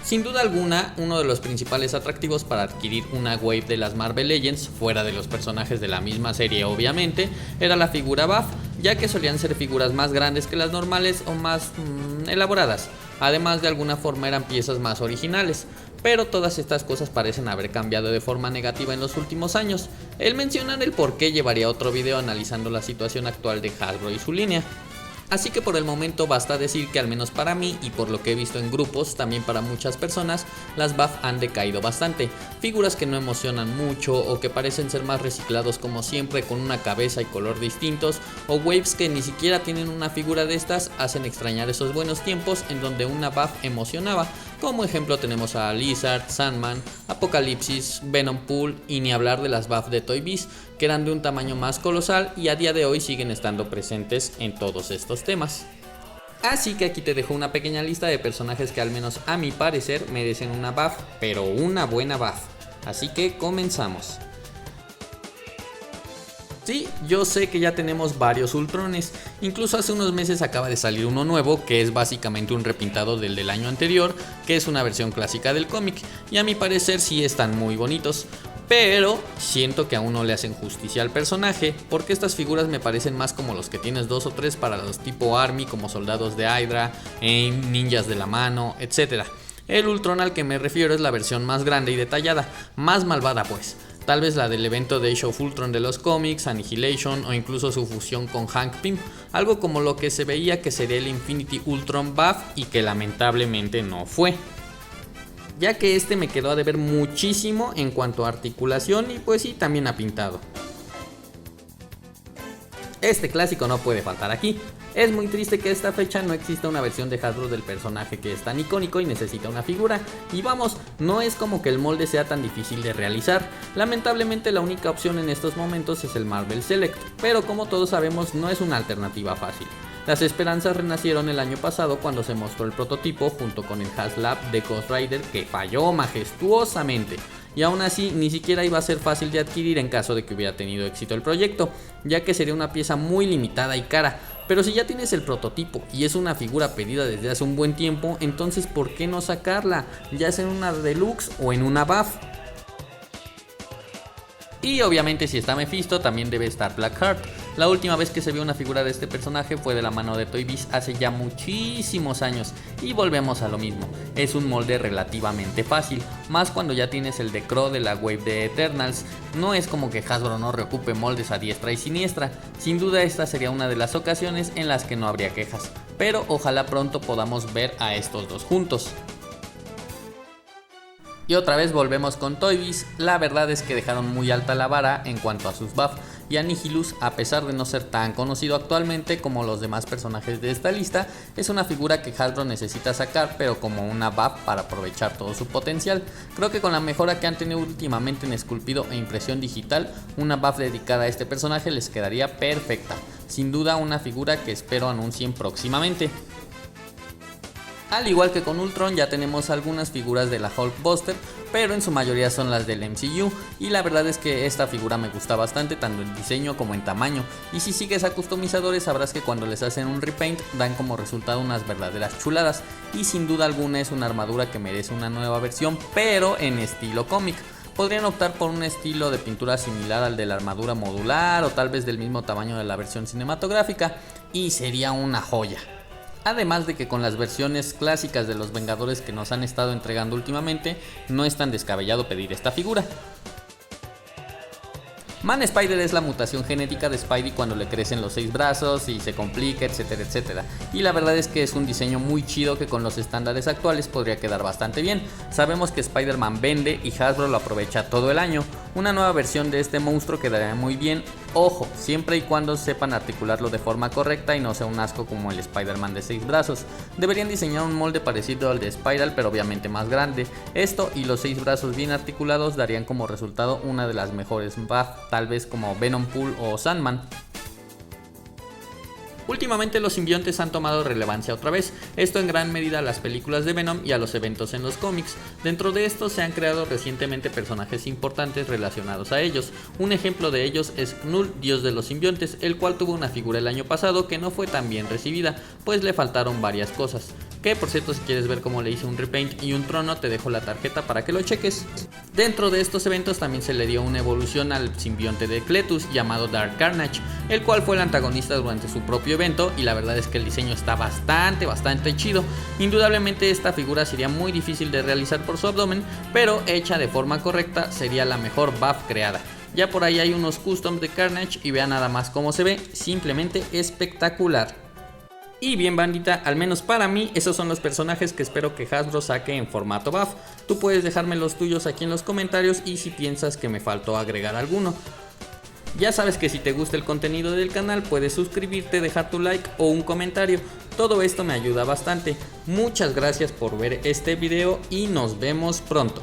Sin duda alguna, uno de los principales atractivos para adquirir una wave de las Marvel Legends, fuera de los personajes de la misma serie obviamente, era la figura buff, ya que solían ser figuras más grandes que las normales o más elaboradas. Además, de alguna forma eran piezas más originales. Pero todas estas cosas parecen haber cambiado de forma negativa en los últimos años. El mencionar el por qué llevaría otro video analizando la situación actual de Hasbro y su línea. Así que por el momento basta decir que al menos para mí y por lo que he visto en grupos, también para muchas personas, las buff han decaído bastante. Figuras que no emocionan mucho o que parecen ser más reciclados como siempre con una cabeza y color distintos, o waves que ni siquiera tienen una figura de estas hacen extrañar esos buenos tiempos en donde una buff emocionaba. Como ejemplo tenemos a Lizard, Sandman, Apocalipsis, Venompool y ni hablar de las buff de Toy Biz, que eran de un tamaño más colosal y a día de hoy siguen estando presentes en todos estos temas. Así que aquí te dejo una pequeña lista de personajes que al menos a mi parecer merecen una buff, pero una buena buff. Así que comenzamos. Sí, yo sé que ya tenemos varios Ultrones, incluso hace unos meses acaba de salir uno nuevo que es básicamente un repintado del año anterior, que es una versión clásica del cómic, y a mi parecer sí están muy bonitos. Pero siento que aún no le hacen justicia al personaje, porque estas figuras me parecen más como los que tienes 2 o 3 para los tipo Army, como soldados de Hydra, AIM, ninjas de la mano, etc. El Ultron al que me refiero es la versión más grande y detallada, más malvada pues. Tal vez la del evento de Age of Ultron de los cómics, Annihilation o incluso su fusión con Hank Pym, algo como lo que se veía que sería el Infinity Ultron buff y que lamentablemente no fue, ya que este me quedó a deber muchísimo en cuanto a articulación y pues sí, también a pintado. Este clásico no puede faltar aquí. Es muy triste que a esta fecha no exista una versión de Hasbro del personaje que es tan icónico y necesita una figura. Y vamos, no es como que el molde sea tan difícil de realizar. Lamentablemente la única opción en estos momentos es el Marvel Select, pero como todos sabemos no es una alternativa fácil. Las esperanzas renacieron el año pasado cuando se mostró el prototipo junto con el HasLab de Ghost Rider, que falló majestuosamente. Y aún así ni siquiera iba a ser fácil de adquirir en caso de que hubiera tenido éxito el proyecto, ya que sería una pieza muy limitada y cara. Pero si ya tienes el prototipo y es una figura pedida desde hace un buen tiempo, entonces ¿por qué no sacarla? Ya sea en una deluxe o en una buff. Y obviamente si está Mephisto también debe estar Blackheart. La última vez que se vio una figura de este personaje fue de la mano de Toy Biz hace ya muchísimos años. Y volvemos a lo mismo, es un molde relativamente fácil, más cuando ya tienes el de Crow de la wave de Eternals. No es como que Hasbro no reocupe moldes a diestra y siniestra, sin duda esta sería una de las ocasiones en las que no habría quejas. Pero ojalá pronto podamos ver a estos dos juntos. Y otra vez volvemos con Toy Biz. La verdad es que dejaron muy alta la vara en cuanto a sus buffs, y Annihilus, a pesar de no ser tan conocido actualmente como los demás personajes de esta lista, es una figura que Hasbro necesita sacar, pero como una buff para aprovechar todo su potencial. Creo que con la mejora que han tenido últimamente en esculpido e impresión digital, una buff dedicada a este personaje les quedaría perfecta. Sin duda una figura que espero anuncien próximamente. Al igual que con Ultron ya tenemos algunas figuras de la Hulkbuster, pero en su mayoría son las del MCU, y la verdad es que esta figura me gusta bastante tanto en diseño como en tamaño, y si sigues a customizadores sabrás que cuando les hacen un repaint dan como resultado unas verdaderas chuladas, y sin duda alguna es una armadura que merece una nueva versión, pero en estilo cómic. Podrían optar por un estilo de pintura similar al de la armadura modular o tal vez del mismo tamaño de la versión cinematográfica, y sería una joya. Además de que con las versiones clásicas de los Vengadores que nos han estado entregando últimamente, no es tan descabellado pedir esta figura. Man Spider es la mutación genética de Spidey cuando le crecen los 6 brazos y se complica, etcétera, etcétera. Y la verdad es que es un diseño muy chido que con los estándares actuales podría quedar bastante bien. Sabemos que Spider-Man vende y Hasbro lo aprovecha todo el año. Una nueva versión de este monstruo quedaría muy bien. Ojo, siempre y cuando sepan articularlo de forma correcta y no sea un asco como el Spider-Man de 6 brazos. Deberían diseñar un molde parecido al de Spiral, pero obviamente más grande. Esto y los 6 brazos bien articulados darían como resultado una de las mejores buff, tal vez como Venompool o Sandman. Últimamente los simbiontes han tomado relevancia otra vez, esto en gran medida a las películas de Venom y a los eventos en los cómics. Dentro de estos se han creado recientemente personajes importantes relacionados a ellos. Un ejemplo de ellos es Knull, dios de los simbiontes, el cual tuvo una figura el año pasado que no fue tan bien recibida, pues le faltaron varias cosas. que por cierto, si quieres ver cómo le hice un repaint y un trono, te dejo la tarjeta para que lo cheques. Dentro de estos eventos también se le dio una evolución al simbionte de Cletus llamado Dark Carnage, el cual fue el antagonista durante su propio evento, y la verdad es que el diseño está bastante chido. Indudablemente esta figura sería muy difícil de realizar por su abdomen, pero hecha de forma correcta sería la mejor buff creada. Ya por ahí hay unos customs de Carnage y vean nada más cómo se ve, simplemente espectacular. Y bien bandita, al menos para mí, esos son los personajes que espero que Hasbro saque en formato buff. Tú puedes dejarme los tuyos aquí en los comentarios y si piensas que me faltó agregar alguno. Ya sabes que si te gusta el contenido del canal puedes suscribirte, dejar tu like o un comentario. Todo esto me ayuda bastante. Muchas gracias por ver este video y nos vemos pronto.